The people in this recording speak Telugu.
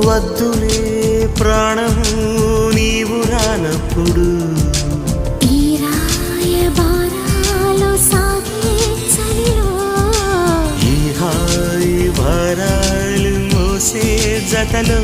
వద్దులే ప్రాణం నీవు రానప్పుడు ఈ రాయబారాలు సాగే చలిలో ఈ హాయి భారాలు మోసే జతలో